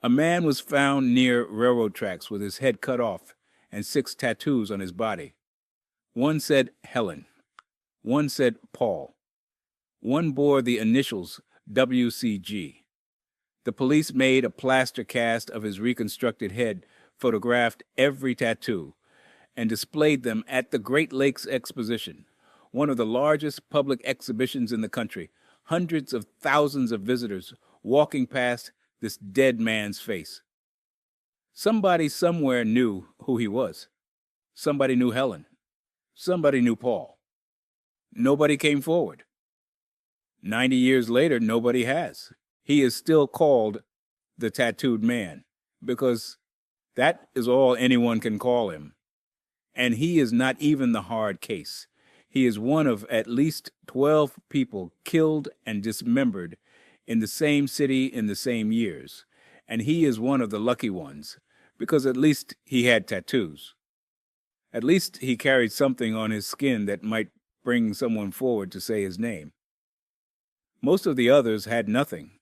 A man was found near railroad tracks with his head cut off and 6 tattoos on his body. One said Helen. One said Paul. One bore the initials WCG. The police made a plaster cast of his reconstructed head, photographed every tattoo, and displayed them at the Great Lakes Exposition, one of the largest public exhibitions in the country. Hundreds of thousands of visitors walking past this dead man's face. Somebody somewhere knew who he was. Somebody knew Helen. Somebody knew Paul. Nobody came forward. 90 years later, nobody has. He is still called the Tattooed Man because that is all anyone can call him. And he is not even the hard case. He is one of at least 12 people killed and dismembered in the same city in the same years. And he is one of the lucky ones because at least he had tattoos. At least he carried something on his skin that might bring someone forward to say his name. Most of the others had nothing.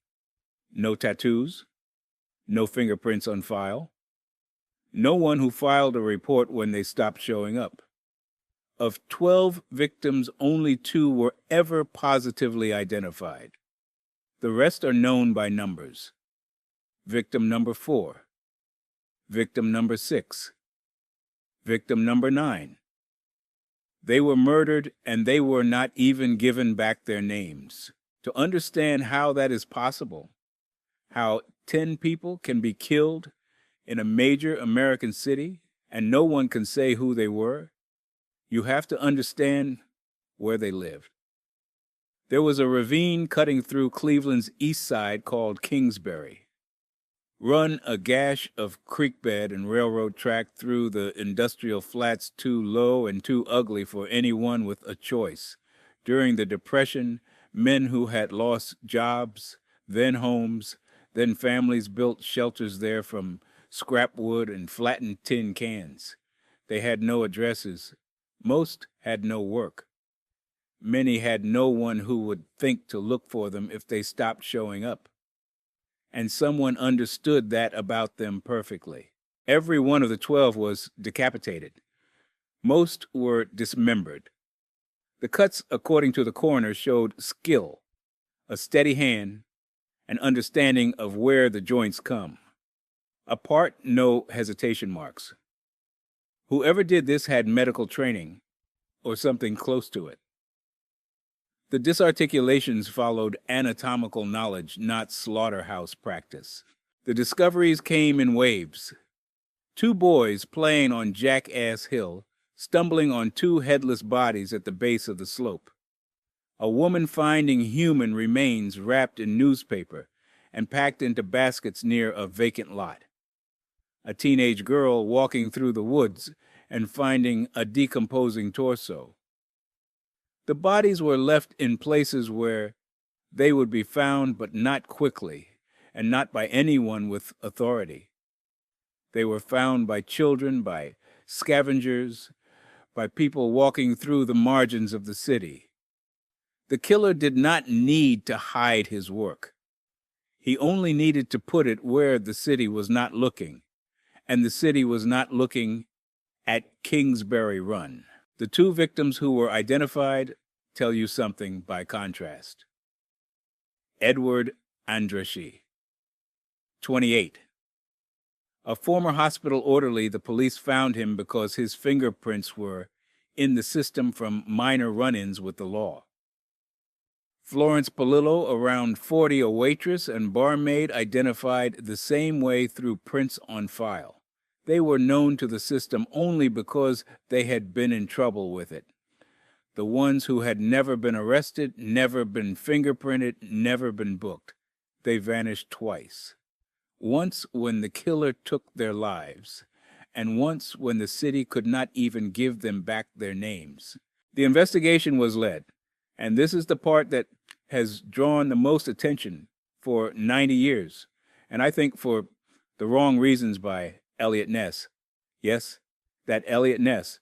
No tattoos, no fingerprints on file, no one who filed a report when they stopped showing up. Of 12 victims, only 2 were ever positively identified. The rest are known by numbers. Victim number 4, victim number 6, victim number 9. They were murdered and they were not even given back their names. To understand how that is possible, how 10 people can be killed in a major American city and no one can say who they were, you have to understand where they lived. There was a ravine cutting through Cleveland's east side called Kingsbury. Run a gash of creek bed and railroad track through the industrial flats too low and too ugly for anyone with a choice. During the Depression, men who had lost jobs, then homes, then families built shelters there from scrap wood and flattened tin cans. They had no addresses. Most had no work. Many had no one who would think to look for them if they stopped showing up. And someone understood that about them perfectly. Every one of the 12 was decapitated. Most were dismembered. The cuts, according to the coroner, showed skill, a steady hand, an understanding of where the joints come. Apart, no hesitation marks. Whoever did this had medical training, or something close to it. The disarticulations followed anatomical knowledge, not slaughterhouse practice. The discoveries came in waves. 2 boys playing on Jackass Hill, stumbling on 2 headless bodies at the base of the slope. A woman finding human remains wrapped in newspaper and packed into baskets near a vacant lot. A teenage girl walking through the woods and finding a decomposing torso. The bodies were left in places where they would be found, but not quickly, and not by anyone with authority. They were found by children, by scavengers, by people walking through the margins of the city. The killer did not need to hide his work. He only needed to put it where the city was not looking, and the city was not looking at Kingsbury Run. The 2 victims who were identified tell you something by contrast. Edward Andrassy, 28. A former hospital orderly, the police found him because his fingerprints were in the system from minor run-ins with the law. Florence Polillo, around 40, a waitress and barmaid, identified the same way through prints on file. They were known to the system only because they had been in trouble with it. The ones who had never been arrested, never been fingerprinted, never been booked. They vanished twice. Once when the killer took their lives, and once when the city could not even give them back their names. The investigation was led, and this is the part that has drawn the most attention for 90 years, and I think for the wrong reasons, by Eliot Ness. Yes, that Eliot Ness.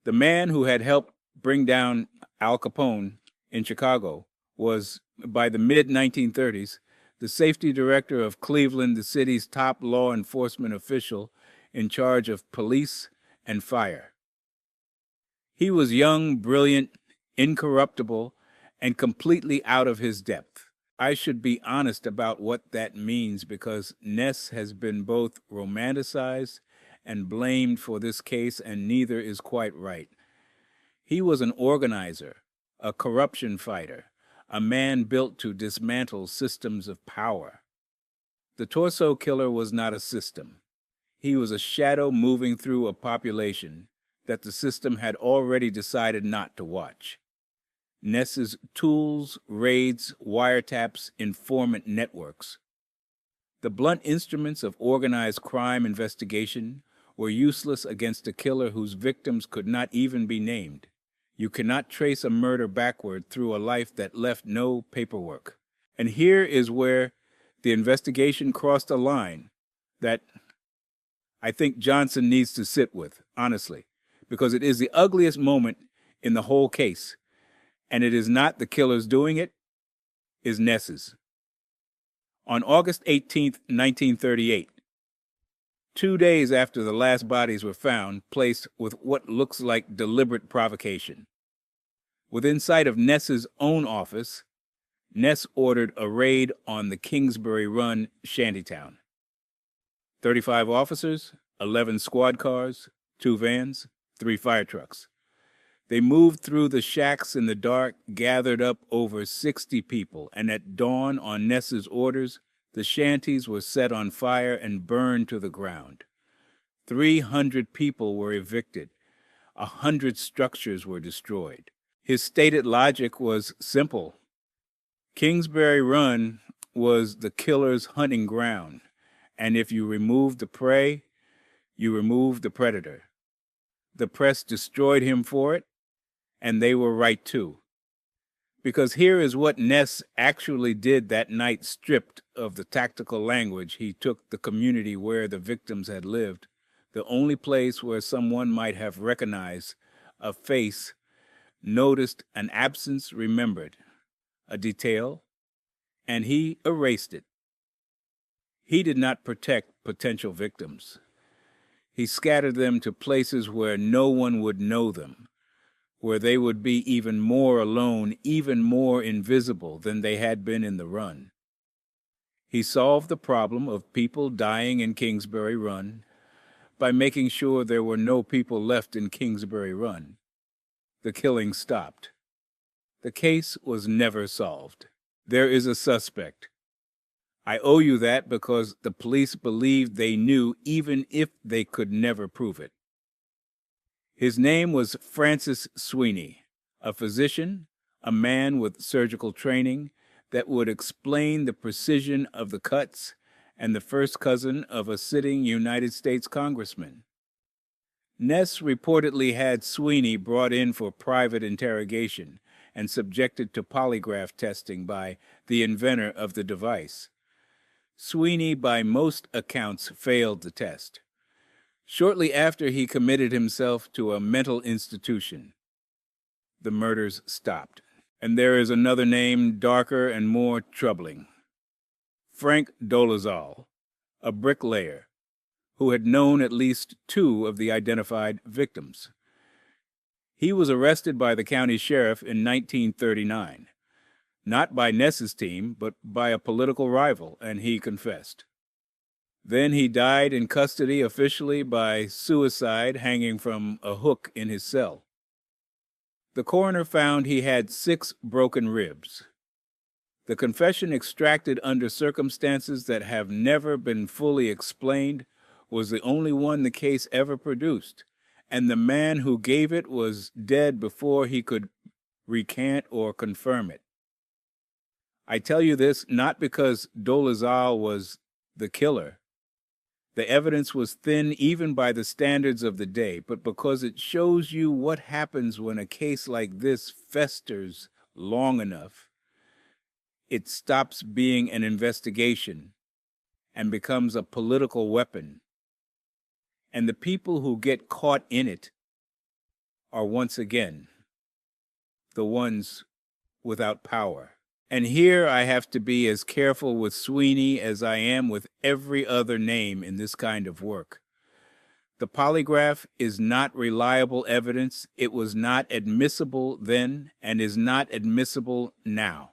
The man who had helped bring down Al Capone in Chicago was, by the mid-1930s, the safety director of Cleveland, the city's top law enforcement official in charge of police and fire. He was young, brilliant, incorruptible, and completely out of his depth. I should be honest about what that means because Ness has been both romanticized and blamed for this case, and neither is quite right. He was an organizer, a corruption fighter, a man built to dismantle systems of power. The Torso Killer was not a system. He was a shadow moving through a population that the system had already decided not to watch. Ness's tools, raids, wiretaps, informant networks. The blunt instruments of organized crime investigation were useless against a killer whose victims could not even be named. You cannot trace a murder backward through a life that left no paperwork. And here is where the investigation crossed a line that I think Johnson needs to sit with, honestly, because it is the ugliest moment in the whole case. And it is not the killer's doing it, is Ness's. On August 18th, 1938, 2 days after the last bodies were found, placed with what looks like deliberate provocation, within sight of Ness's own office, Ness ordered a raid on the Kingsbury Run shantytown. 35 officers, 11 squad cars, 2 vans, 3 fire trucks. They moved through the shacks in the dark, gathered up over 60 people, and at dawn on Ness's orders, the shanties were set on fire and burned to the ground. 300 people were evicted. 100 structures were destroyed. His stated logic was simple. Kingsbury Run was the killer's hunting ground, and if you remove the prey, you remove the predator. The press destroyed him for it, and they were right too. Because here is what Ness actually did that night, stripped of the tactical language. He took the community where the victims had lived, the only place where someone might have recognized a face, noticed an absence remembered, a detail, and he erased it. He did not protect potential victims. He scattered them to places where no one would know them, where they would be even more alone, even more invisible than they had been in the run. He solved the problem of people dying in Kingsbury Run by making sure there were no people left in Kingsbury Run. The killing stopped. The case was never solved. There is a suspect. I owe you that because the police believed they knew even if they could never prove it. His name was Francis Sweeney, a physician, a man with surgical training that would explain the precision of the cuts, and the first cousin of a sitting United States congressman. Ness reportedly had Sweeney brought in for private interrogation and subjected to polygraph testing by the inventor of the device. Sweeney, by most accounts, failed the test. Shortly after, he committed himself to a mental institution. The murders stopped. And there is another name, darker and more troubling. Frank Dolezal, a bricklayer, who had known at least 2 of the identified victims. He was arrested by the county sheriff in 1939, not by Ness's team, but by a political rival, and he confessed. Then he died in custody officially by suicide, hanging from a hook in his cell. The coroner found he had 6 broken ribs. The confession, extracted under circumstances that have never been fully explained, was the only one the case ever produced, and the man who gave it was dead before he could recant or confirm it. I tell you this not because Dolezal was the killer. The evidence was thin even by the standards of the day, but because it shows you what happens when a case like this festers long enough. It stops being an investigation and becomes a political weapon. And the people who get caught in it are once again the ones without power. And here I have to be as careful with Sweeney as I am with every other name in this kind of work. The polygraph is not reliable evidence. It was not admissible then and is not admissible now.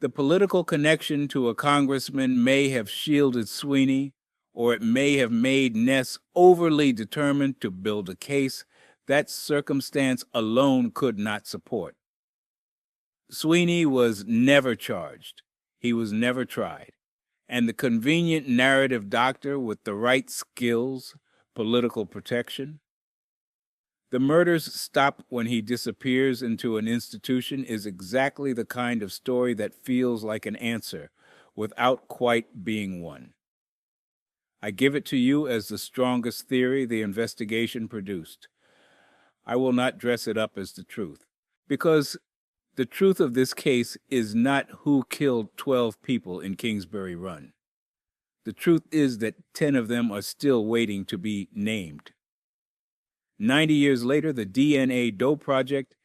The political connection to a congressman may have shielded Sweeney, or it may have made Ness overly determined to build a case that circumstance alone could not support. Sweeney was never charged. He was never tried. And the convenient narrative doctor with the right skills, political protection. The murders stop when he disappears into an institution is exactly the kind of story that feels like an answer without quite being one. I give it to you as the strongest theory the investigation produced. I will not dress it up as the truth, because the truth of this case is not who killed 12 people in Kingsbury Run. The truth is that 10 of them are still waiting to be named. 90 years later, the DNA Doe Project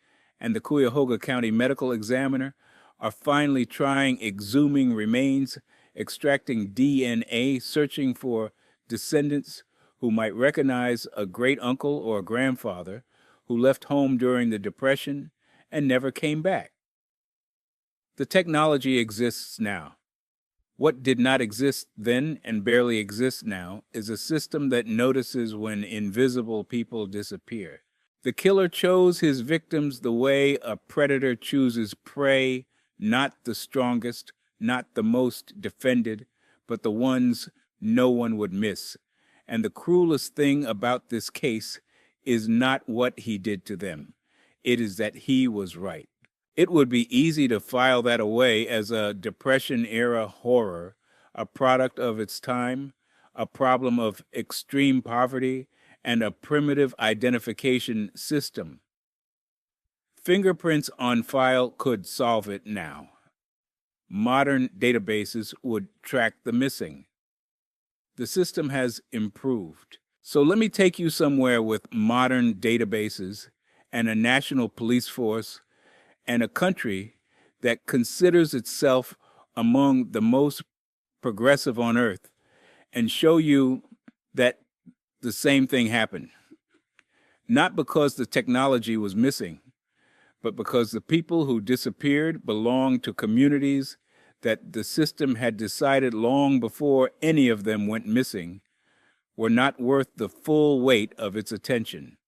and the Cuyahoga County Medical Examiner are finally trying exhuming remains, extracting DNA, searching for descendants who might recognize a great-uncle or grandfather who left home during the Depression and never came back. The technology exists now. What did not exist then and barely exists now is a system that notices when invisible people disappear. The killer chose his victims the way a predator chooses prey, not the strongest, not the most defended, but the ones no one would miss. And the cruelest thing about this case is not what he did to them. It is that he was right. It would be easy to file that away as a Depression-era horror, a product of its time, a problem of extreme poverty, and a primitive identification system. Fingerprints on file could solve it now. Modern databases would track the missing. The system has improved. So let me take you somewhere with modern databases and a national police force and a country that considers itself among the most progressive on earth, and show you that the same thing happened. Not because the technology was missing, but because the people who disappeared belonged to communities that the system had decided long before any of them went missing were not worth the full weight of its attention.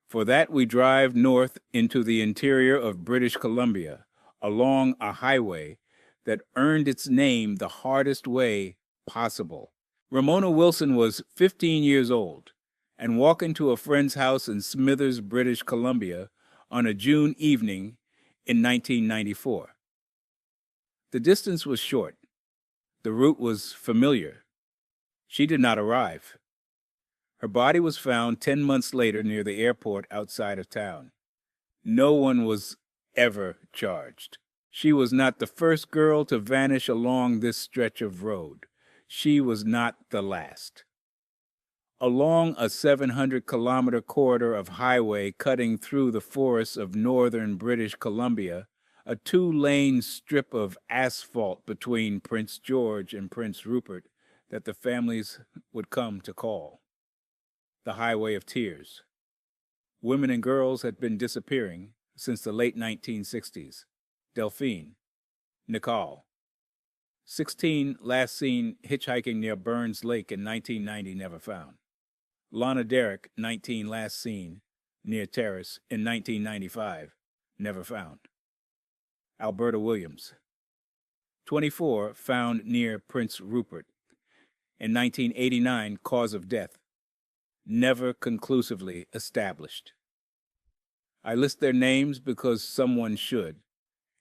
For that, we drive north into the interior of British Columbia, along a highway that earned its name the hardest way possible. Ramona Wilson was 15 years old and walked into a friend's house in Smithers, British Columbia on a June evening in 1994. The distance was short. The route was familiar. She did not arrive. Her body was found 10 months later near the airport outside of town. No one was ever charged. She was not the first girl to vanish along this stretch of road. She was not the last. Along a 700-kilometer corridor of highway cutting through the forests of northern British Columbia, a 2-lane strip of asphalt between Prince George and Prince Rupert that the families would come to call the Highway of Tears. Women and girls had been disappearing since the late 1960s. Delphine, Nicole, 16 last seen hitchhiking near Burns Lake in 1990, never found. Lana Derrick, 19 last seen near Terrace in 1995, never found. Alberta Williams, 24, found near Prince Rupert. In 1989, cause of death, never conclusively established. I list their names because someone should,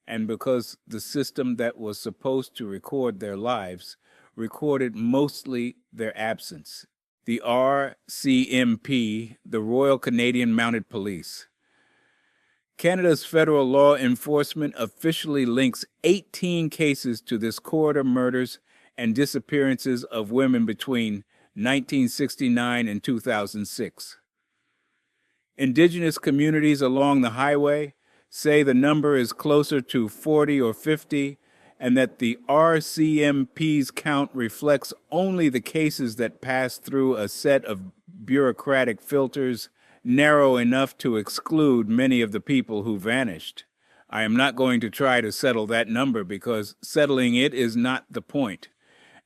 and because the system that was supposed to record their lives recorded mostly their absence. The RCMP, the Royal Canadian Mounted Police. Canada's federal law enforcement officially links 18 cases to this corridor murders and disappearances of women between 1969 and 2006. Indigenous communities along the highway say the number is closer to 40 or 50, and that the RCMP's count reflects only the cases that pass through a set of bureaucratic filters narrow enough to exclude many of the people who vanished. I am not going to try to settle that number because settling it is not the point,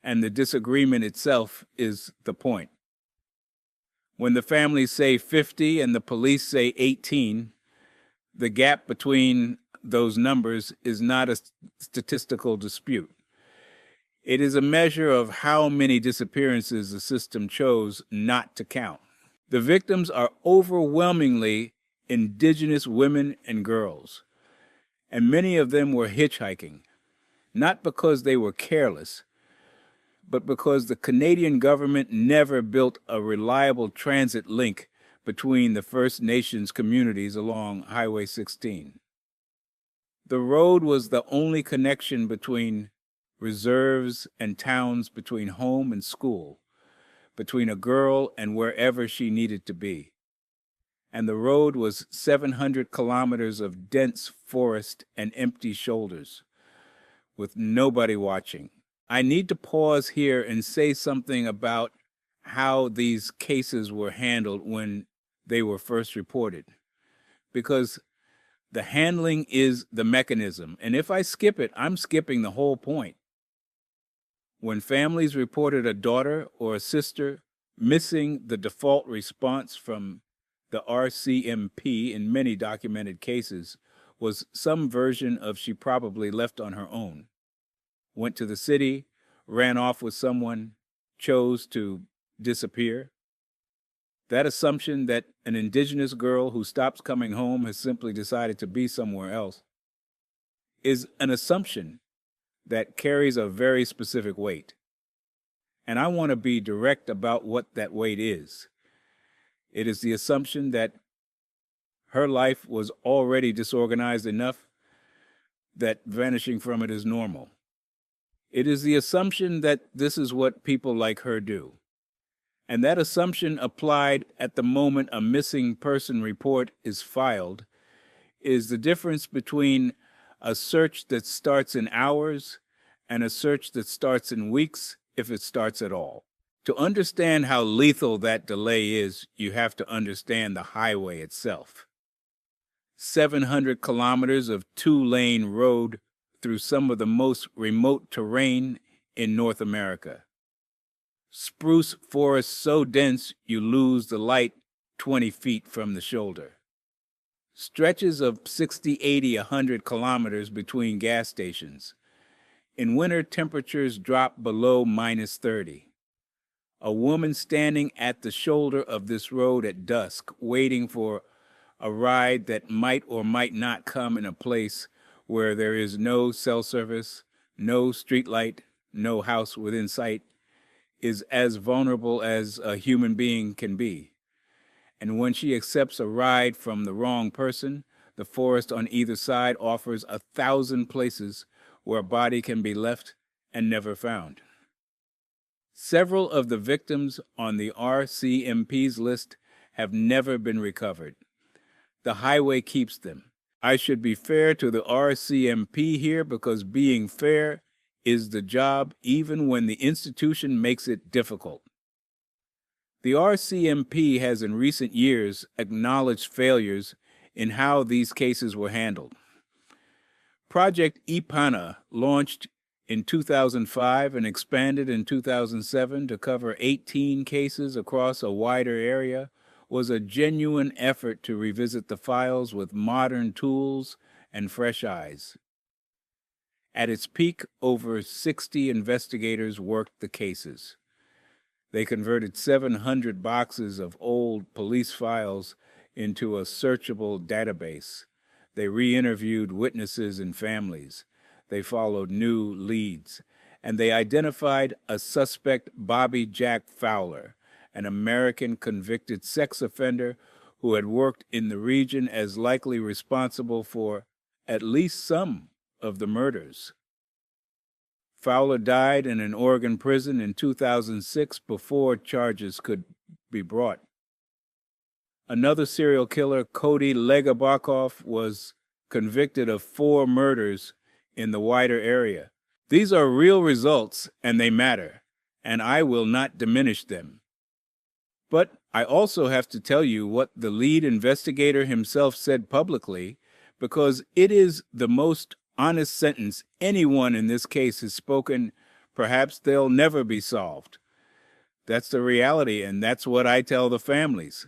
and the disagreement itself is the point. When the families say 50 and the police say 18, the gap between those numbers is not a statistical dispute. It is a measure of how many disappearances the system chose not to count. The victims are overwhelmingly indigenous women and girls, and many of them were hitchhiking, not because they were careless, but because the Canadian government never built a reliable transit link between the First Nations communities along Highway 16. The road was the only connection between reserves and towns, between home and school, between a girl and wherever she needed to be. And the road was 700 kilometers of dense forest and empty shoulders, with nobody watching. I need to pause here and say something about how these cases were handled when they were first reported, because the handling is the mechanism, and if I skip it, I'm skipping the whole point. When families reported a daughter or a sister missing, the default response from the RCMP in many documented cases was some version of she probably left on her own, went to the city, ran off with someone, chose to disappear. That assumption that an indigenous girl who stops coming home has simply decided to be somewhere else is an assumption that carries a very specific weight. And I want to be direct about what that weight is. It is the assumption that her life was already disorganized enough that vanishing from it is normal. It is the assumption that this is what people like her do. And that assumption applied at the moment a missing person report is filed is the difference between a search that starts in hours and a search that starts in weeks, if it starts at all. To understand how lethal that delay is, you have to understand the highway itself. 700 kilometers of two-lane road through some of the most remote terrain in North America. Spruce forest so dense you lose the light 20 feet from the shoulder. Stretches of 60, 80, 100 kilometers between gas stations. In winter, temperatures drop below minus 30. A woman standing at the shoulder of this road at dusk, waiting for a ride that might or might not come in a place where there is no cell service, no street light, no house within sight, is as vulnerable as a human being can be. And when she accepts a ride from the wrong person, the forest on either side offers 1,000 places where a body can be left and never found. Several of the victims on the RCMP's list have never been recovered. The highway keeps them. I should be fair to the RCMP here because being fair is the job even when the institution makes it difficult. The RCMP has in recent years acknowledged failures in how these cases were handled. Project Ipana, launched in 2005 and expanded in 2007 to cover 18 cases across a wider area, was a genuine effort to revisit the files with modern tools and fresh eyes. At its peak, over 60 investigators worked the cases. They converted 700 boxes of old police files into a searchable database. They re-interviewed witnesses and families. They followed new leads. And they identified a suspect, Bobby Jack Fowler, an American convicted sex offender who had worked in the region as likely responsible for at least some of the murders. Fowler died in an Oregon prison in 2006 before charges could be brought. Another serial killer, Cody Legabakov, was convicted of 4 murders in the wider area. These are real results, and they matter, and I will not diminish them. But I also have to tell you what the lead investigator himself said publicly, because it is the most honest sentence anyone in this case has spoken. Perhaps they'll never be solved. That's the reality, and that's what I tell the families.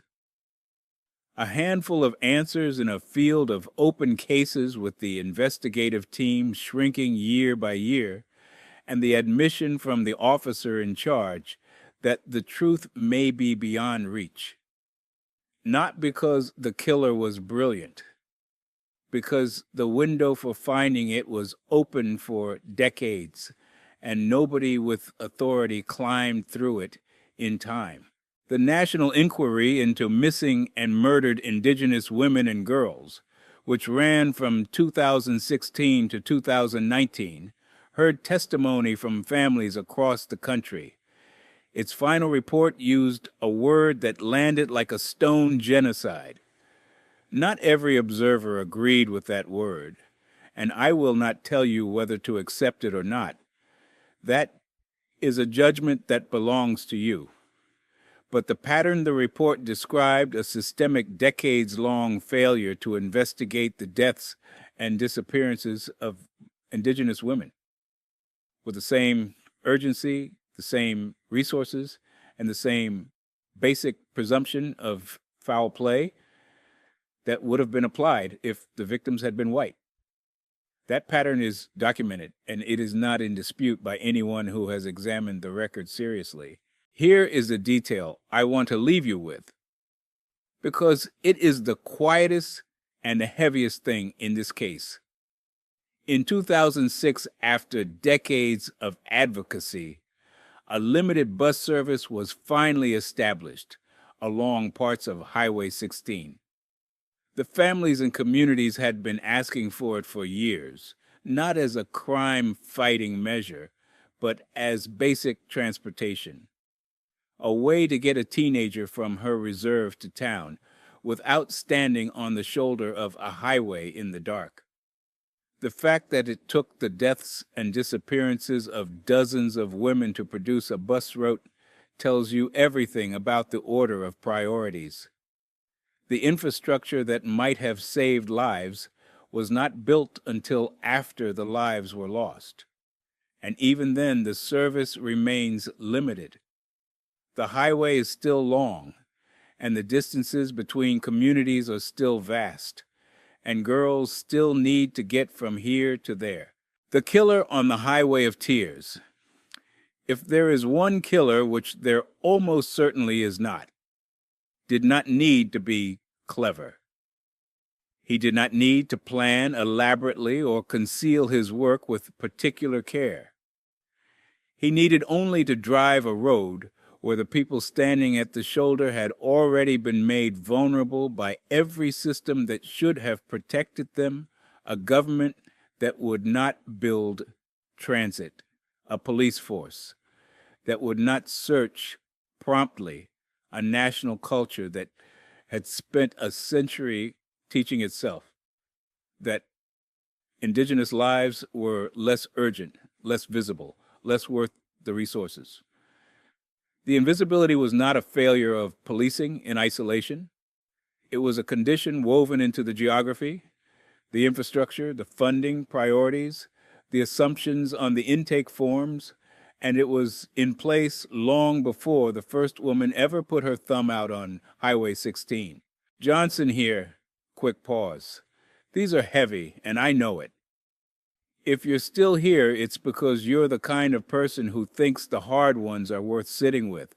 A handful of answers in a field of open cases with the investigative team shrinking year by year, and the admission from the officer in charge that the truth may be beyond reach. Not because the killer was brilliant, because the window for finding it was open for decades, and nobody with authority climbed through it in time. The national inquiry into missing and murdered Indigenous women and girls, which ran from 2016 to 2019, heard testimony from families across the country. Its final report used a word that landed like a stone: genocide. Not every observer agreed with that word, and I will not tell you whether to accept it or not. That is a judgment that belongs to you. But the pattern the report described, a systemic decades-long failure to investigate the deaths and disappearances of Indigenous women with the same urgency, the same resources, and the same basic presumption of foul play that would have been applied if the victims had been white. That pattern is documented, and it is not in dispute by anyone who has examined the record seriously. Here is the detail I want to leave you with, because it is the quietest and the heaviest thing in this case. In 2006, after decades of advocacy, a limited bus service was finally established along parts of Highway 16. The families and communities had been asking for it for years, not as a crime-fighting measure, but as basic transportation. A way to get a teenager from her reserve to town without standing on the shoulder of a highway in the dark. The fact that it took the deaths and disappearances of dozens of women to produce a bus route tells you everything about the order of priorities. The infrastructure that might have saved lives was not built until after the lives were lost. And even then, the service remains limited. The highway is still long, and the distances between communities are still vast, and girls still need to get from here to there. The killer on the Highway of Tears. If there is one killer, which there almost certainly is not, did not need to be clever. He did not need to plan elaborately or conceal his work with particular care. He needed only to drive a road where the people standing at the shoulder had already been made vulnerable by every system that should have protected them, a government that would not build transit, a police force that would not search promptly, a national culture that had spent a century teaching itself that Indigenous lives were less urgent, less visible, less worth the resources. The invisibility was not a failure of policing in isolation. It was a condition woven into the geography, the infrastructure, the funding priorities, the assumptions on the intake forms, and it was in place long before the first woman ever put her thumb out on Highway 16. Johnson here, quick pause. These are heavy, and I know it. If you're still here, it's because you're the kind of person who thinks the hard ones are worth sitting with,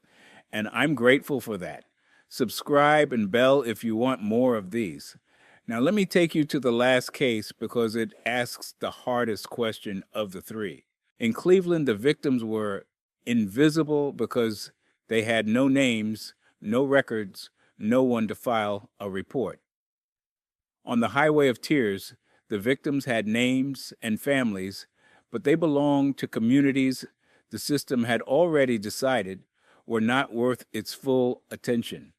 and I'm grateful for that. Subscribe and bell if you want more of these. Now let me take you to the last case because it asks the hardest question of the three. In Cleveland, the victims were invisible because they had no names, no records, no one to file a report. On the Highway of Tears, the victims had names and families, but they belonged to communities the system had already decided were not worth its full attention.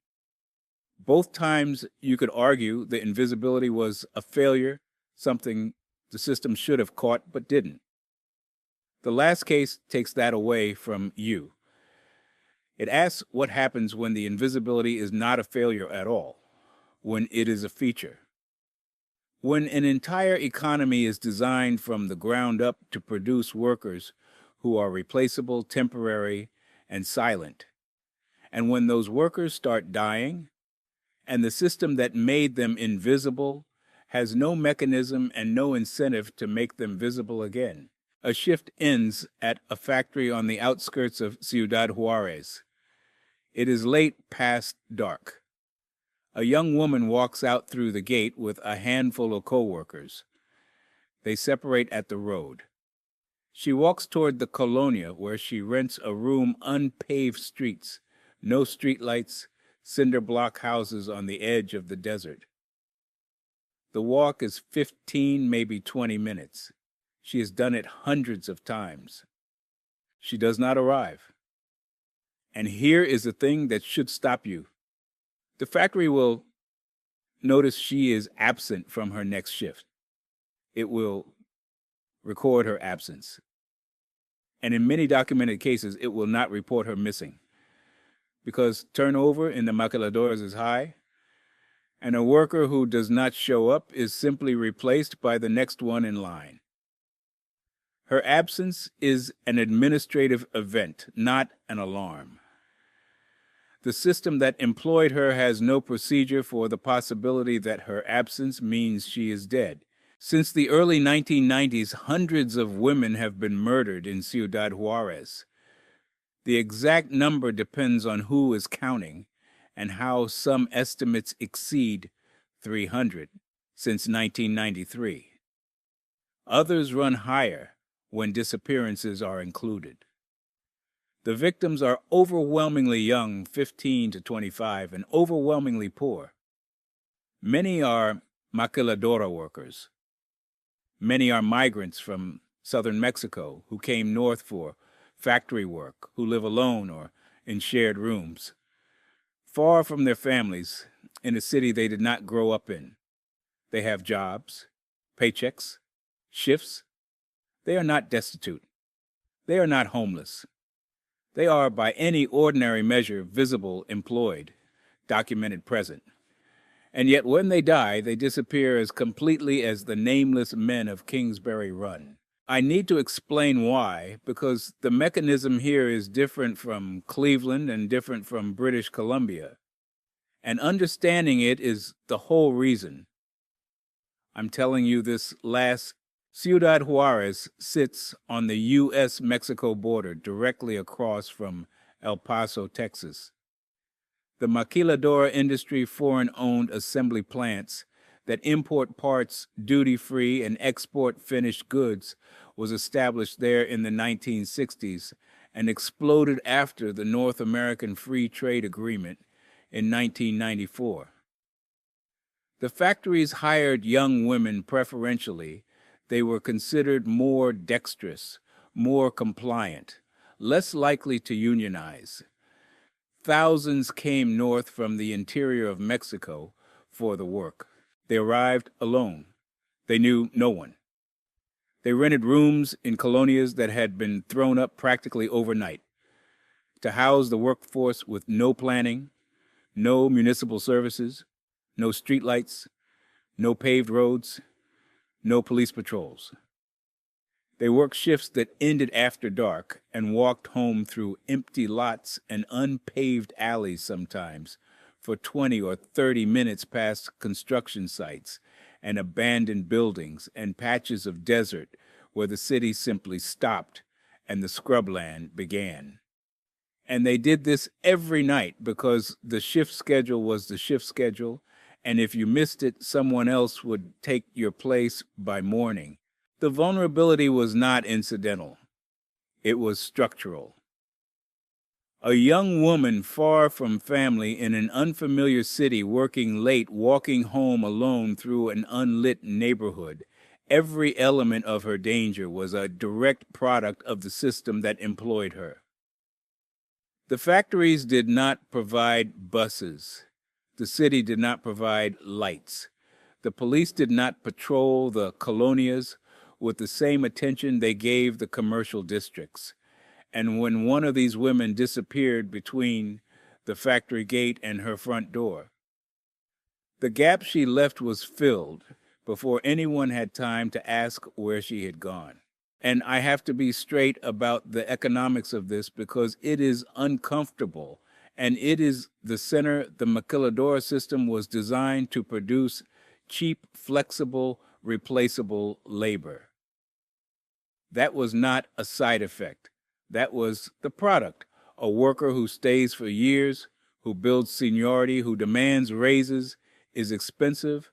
Both times you could argue the invisibility was a failure, something the system should have caught but didn't. The last case takes that away from you. It asks what happens when the invisibility is not a failure at all, when it is a feature. When an entire economy is designed from the ground up to produce workers who are replaceable, temporary, and silent, and when those workers start dying, and the system that made them invisible has no mechanism and no incentive to make them visible again. A shift ends at a factory on the outskirts of Ciudad Juarez. It is late past dark. A young woman walks out through the gate with a handful of co-workers. They separate at the road. She walks toward the Colonia, where she rents a room, unpaved streets, no streetlights, cinder block houses on the edge of the desert. The walk is 15, maybe 20 minutes. She has done it hundreds of times. She does not arrive. And here is the thing that should stop you. The factory will notice she is absent from her next shift. It will record her absence. And in many documented cases, it will not report her missing, because turnover in the maquiladoras is high, and a worker who does not show up is simply replaced by the next one in line. Her absence is an administrative event, not an alarm. The system that employed her has no procedure for the possibility that her absence means she is dead. Since the early 1990s, hundreds of women have been murdered in Ciudad Juarez. The exact number depends on who is counting, and how some estimates exceed 300 since 1993. Others run higher when disappearances are included. The victims are overwhelmingly young, 15 to 25, and overwhelmingly poor. Many are maquiladora workers. Many are migrants from southern Mexico who came north for factory work, who live alone or in shared rooms, far from their families, in a city they did not grow up in. They have jobs, paychecks, shifts. They are not destitute. They are not homeless. They are, by any ordinary measure, visible, employed, documented present. And yet when they die, they disappear as completely as the nameless men of Kingsbury Run. I need to explain why, because the mechanism here is different from Cleveland and different from British Columbia. And understanding it is the whole reason I'm telling you this last. Ciudad Juarez sits on the U.S.-Mexico border directly across from El Paso, Texas. The maquiladora industry, foreign-owned assembly plants that import parts duty-free and export finished goods, was established there in the 1960s and exploded after the North American Free Trade Agreement in 1994. The factories hired young women preferentially. They were considered more dexterous, more compliant, less likely to unionize. Thousands came north from the interior of Mexico for the work. They arrived alone. They knew no one. They rented rooms in colonias that had been thrown up practically overnight to house the workforce with no planning, no municipal services, no streetlights, no paved roads, no police patrols. They worked shifts that ended after dark and walked home through empty lots and unpaved alleys sometimes for 20 or 30 minutes past construction sites and abandoned buildings and patches of desert where the city simply stopped and the scrubland began. And they did this every night because the shift schedule was the shift schedule, and if you missed it, someone else would take your place by morning. The vulnerability was not incidental. It was structural. A young woman far from family in an unfamiliar city, working late, walking home alone through an unlit neighborhood. Every element of her danger was a direct product of the system that employed her. The factories did not provide buses. The city did not provide lights. The police did not patrol the colonias with the same attention they gave the commercial districts. And when one of these women disappeared between the factory gate and her front door, the gap she left was filled before anyone had time to ask where she had gone. And I have to be straight about the economics of this because it is uncomfortable. And it is the center. The maquiladora system was designed to produce cheap, flexible, replaceable labor. That was not a side effect. That was the product. A worker who stays for years, who builds seniority, who demands raises, is expensive.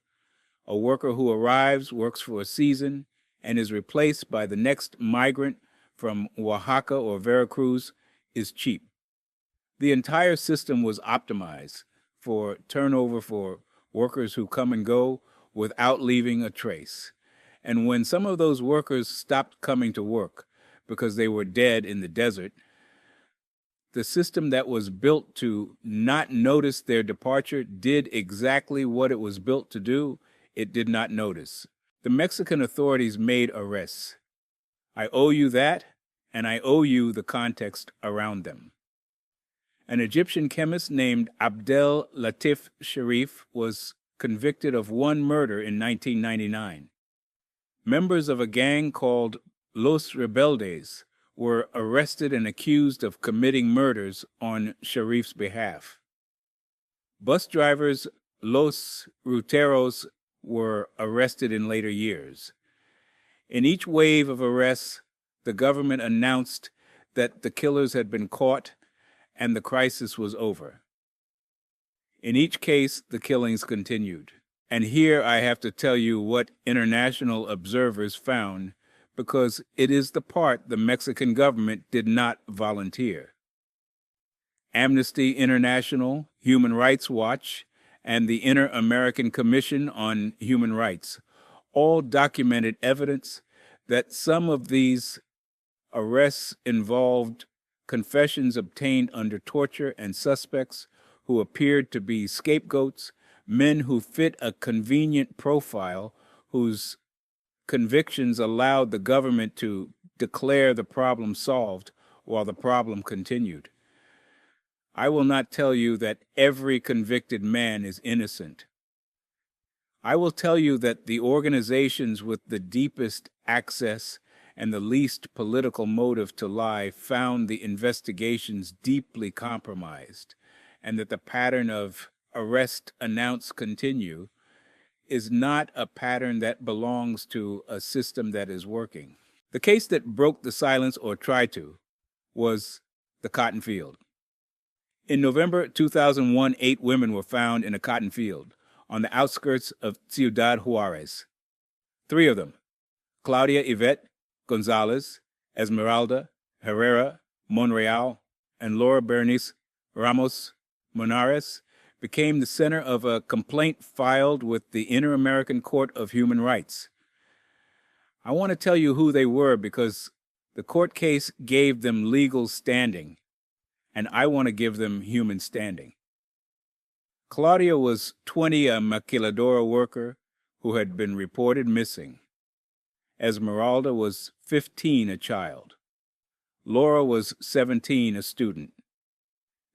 A worker who arrives, works for a season, and is replaced by the next migrant from Oaxaca or Veracruz is cheap. The entire system was optimized for turnover for workers who come and go without leaving a trace. And when some of those workers stopped coming to work because they were dead in the desert, the system that was built to not notice their departure did exactly what it was built to do. It did not notice. The Mexican authorities made arrests. I owe you that, and I owe you the context around them. An Egyptian chemist named Abdel Latif Sharif was convicted of one murder in 1999. Members of a gang called Los Rebeldes were arrested and accused of committing murders on Sharif's behalf. Bus drivers Los Ruteros were arrested in later years. In each wave of arrests, the government announced that the killers had been caught and the crisis was over. In each case, the killings continued. And here I have to tell you what international observers found, because it is the part the Mexican government did not volunteer. Amnesty International, Human Rights Watch, and the Inter-American Commission on Human Rights all documented evidence that some of these arrests involved confessions obtained under torture and suspects who appeared to be scapegoats, men who fit a convenient profile, whose convictions allowed the government to declare the problem solved while the problem continued. I will not tell you that every convicted man is innocent. I will tell you that the organizations with the deepest access and the least political motive to lie found the investigations deeply compromised, and that the pattern of arrest, announce, continue is not a pattern that belongs to a system that is working. The case that broke the silence, or tried to, was the cotton field. In November 2001, 8 women were found in a cotton field on the outskirts of Ciudad Juarez. 3 of them, Claudia Yvette Gonzalez, Esmeralda Herrera Monreal, and Laura Bernice Ramos Monares, became the center of a complaint filed with the Inter-American Court of Human Rights. I want to tell you who they were because the court case gave them legal standing, and I want to give them human standing. Claudia was 20, a maquiladora worker who had been reported missing. Esmeralda was 15, a child. Laura was 17, a student.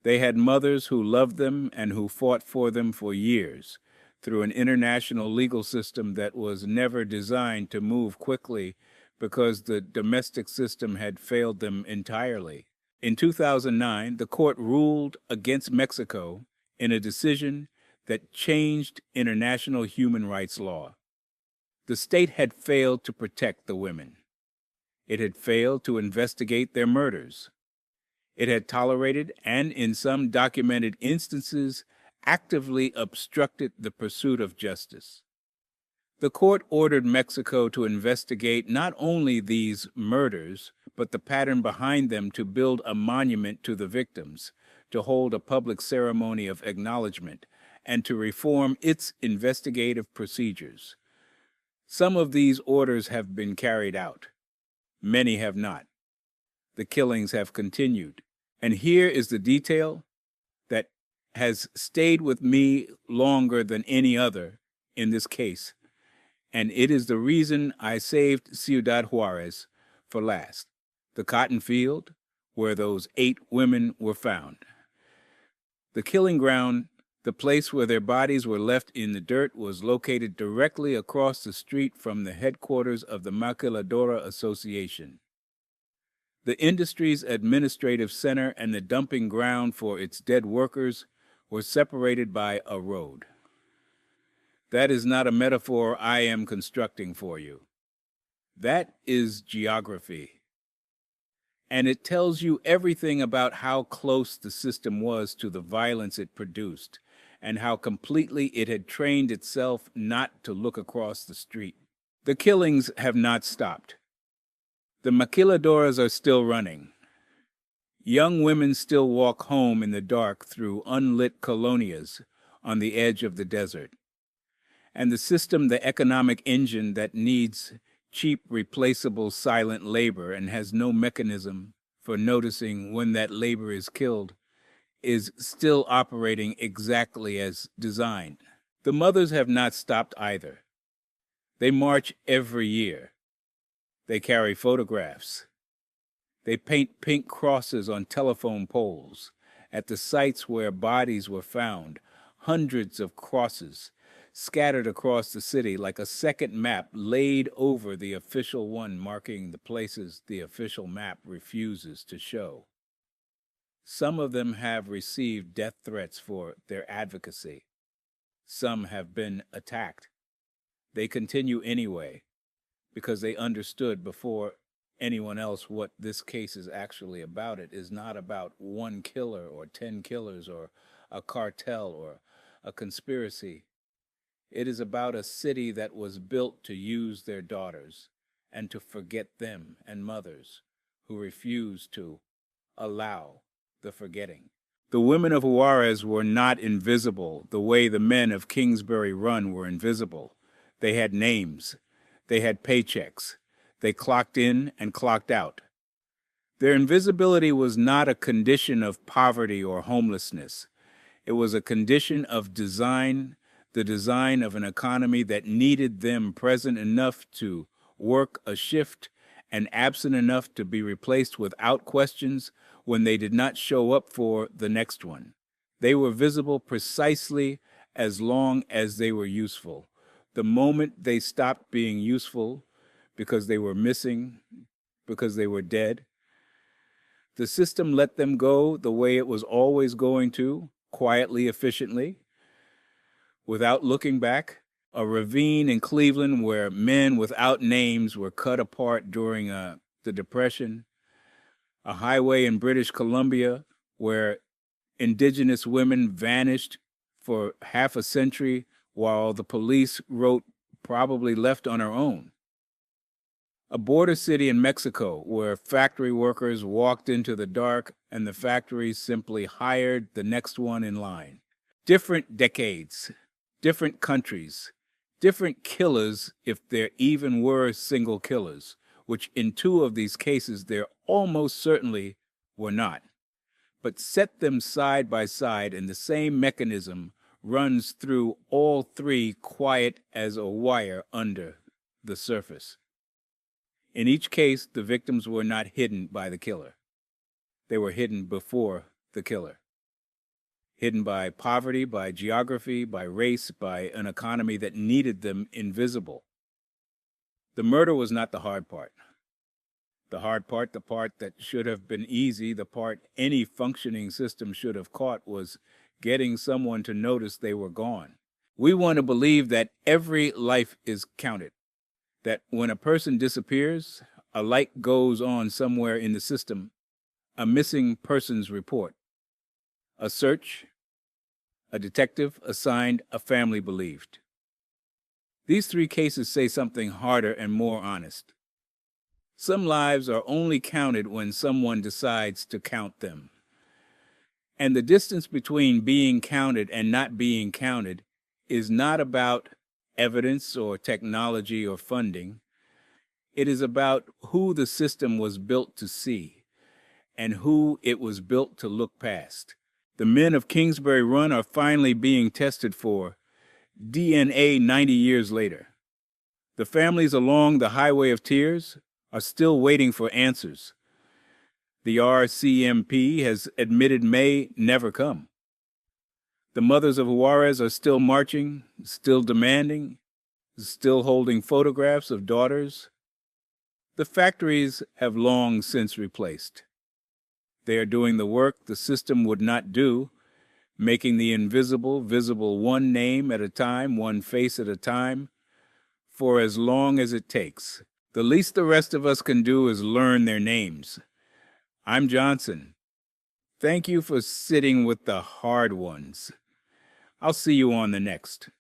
They had mothers who loved them and who fought for them for years through an international legal system that was never designed to move quickly because the domestic system had failed them entirely. In 2009, the court ruled against Mexico in a decision that changed international human rights law. The state had failed to protect the women. It had failed to investigate their murders. It had tolerated and, in some documented instances, actively obstructed the pursuit of justice. The court ordered Mexico to investigate not only these murders, but the pattern behind them, to build a monument to the victims, to hold a public ceremony of acknowledgement, and to reform its investigative procedures. Some of these orders have been carried out. Many have not. The killings have continued. And here is the detail that has stayed with me longer than any other in this case, and it is the reason I saved Ciudad Juarez for last, the cotton field where those 8 women were found. The killing ground, the place where their bodies were left in the dirt, was located directly across the street from the headquarters of the Maquiladora Association. The industry's administrative center and the dumping ground for its dead workers were separated by a road. That is not a metaphor I am constructing for you. That is geography. And it tells you everything about how close the system was to the violence it produced, and how completely it had trained itself not to look across the street. The killings have not stopped. The maquiladoras are still running. Young women still walk home in the dark through unlit colonias on the edge of the desert. And the system, the economic engine that needs cheap, replaceable, silent labor and has no mechanism for noticing when that labor is killed, is still operating exactly as designed. The mothers have not stopped either. They march every year. They carry photographs. They paint pink crosses on telephone poles. At the sites where bodies were found, hundreds of crosses scattered across the city like a second map laid over the official one, marking the places the official map refuses to show. Some of them have received death threats for their advocacy. Some have been attacked. They continue anyway, because they understood before anyone else what this case is actually about. It is not about one killer or 10 killers or a cartel or a conspiracy. It is about a city that was built to use their daughters and to forget them, and mothers who refuse to allow the forgetting. The women of Juarez were not invisible the way the men of Kingsbury Run were invisible. They had names. They had paychecks. They clocked in and clocked out. Their invisibility was not a condition of poverty or homelessness. It was a condition of design, the design of an economy that needed them present enough to work a shift and absent enough to be replaced without questions when they did not show up for the next one. They were visible precisely as long as they were useful. The moment they stopped being useful because they were missing, because they were dead, the system let them go the way it was always going to, quietly, efficiently, without looking back. A ravine in Cleveland where men without names were cut apart during the Depression. A highway in British Columbia where indigenous women vanished for half a century while the police wrote probably left on her own. A border city in Mexico where factory workers walked into the dark and the factories simply hired the next one in line. Different decades, different countries, different killers if there even were single killers, which in 2 of these cases there almost certainly were not. But set them side by side and the same mechanism runs through all 3, quiet as a wire under the surface. In each case, the victims were not hidden by the killer. They were hidden before the killer. Hidden by poverty, by geography, by race, by an economy that needed them invisible. The murder was not the hard part. The hard part, the part that should have been easy, the part any functioning system should have caught, was getting someone to notice they were gone. We want to believe that every life is counted, that when a person disappears, a light goes on somewhere in the system, a missing persons report, a search, a detective assigned, a family believed. These 3 cases say something harder and more honest. Some lives are only counted when someone decides to count them. And the distance between being counted and not being counted is not about evidence or technology or funding. It is about who the system was built to see and who it was built to look past. The men of Kingsbury Run are finally being tested for DNA 90 years later. The families along the highway of tears are still waiting for answers. The RCMP has admitted may never come. The mothers of Juarez are still marching, still demanding, still holding photographs of daughters. The factories have long since replaced. They are doing the work the system would not do, making the invisible visible, one name at a time, one face at a time, for as long as it takes. The least the rest of us can do is learn their names. I'm Johnson. Thank you for sitting with the hard ones. I'll see you on the next.